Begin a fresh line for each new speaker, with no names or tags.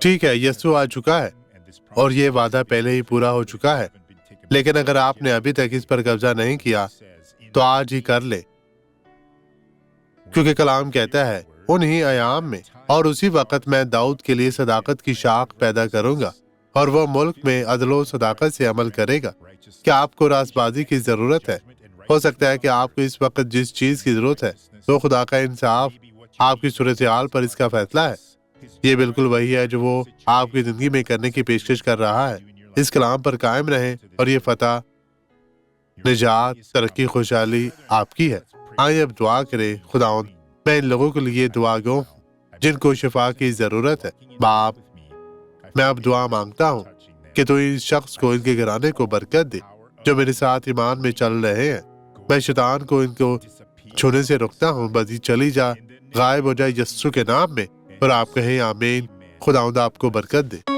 ٹھیک ہے، یسوع آ چکا ہے اور یہ وعدہ پہلے ہی پورا ہو چکا ہے، لیکن اگر آپ نے ابھی تک اس پر قبضہ نہیں کیا تو آج ہی کر لے، کیونکہ کلام کہتا ہے انہی ایام میں اور اسی وقت میں داؤد کے لیے صداقت کی شاخ پیدا کروں گا اور وہ ملک میں عدل و صداقت سے عمل کرے گا۔ کیا آپ کو راست بازی کی ضرورت ہے؟ ہو سکتا ہے کہ آپ کو اس وقت جس چیز کی ضرورت ہے وہ خدا کا انصاف آپ کی صورتحال پر اس کا فیصلہ ہے۔ یہ بالکل وہی ہے جو وہ آپ کی زندگی میں کرنے کی پیشکش کر رہا ہے۔ اس کلام پر قائم رہیں اور یہ فتح، نجات، ترقی، خوشحالی آپ کی ہے۔ آئیں اب دعا کریں۔ خداوند، میں ان لوگوں کے لیے دعا گو ہوں جن کو شفا کی ضرورت ہے۔ باپ، میں اب دعا مانگتا ہوں کہ تو اس شخص کو، ان کے گھرانے کو برکت دے جو میرے ساتھ ایمان میں چل رہے ہیں۔ میں شیطان کو ان کو چھونے سے روکتا ہوں، بدی چلی جا، غائب ہو جائے یسوع کے نام میں، اور آپ کہیں آمین۔ خداوند آپ کو برکت دے۔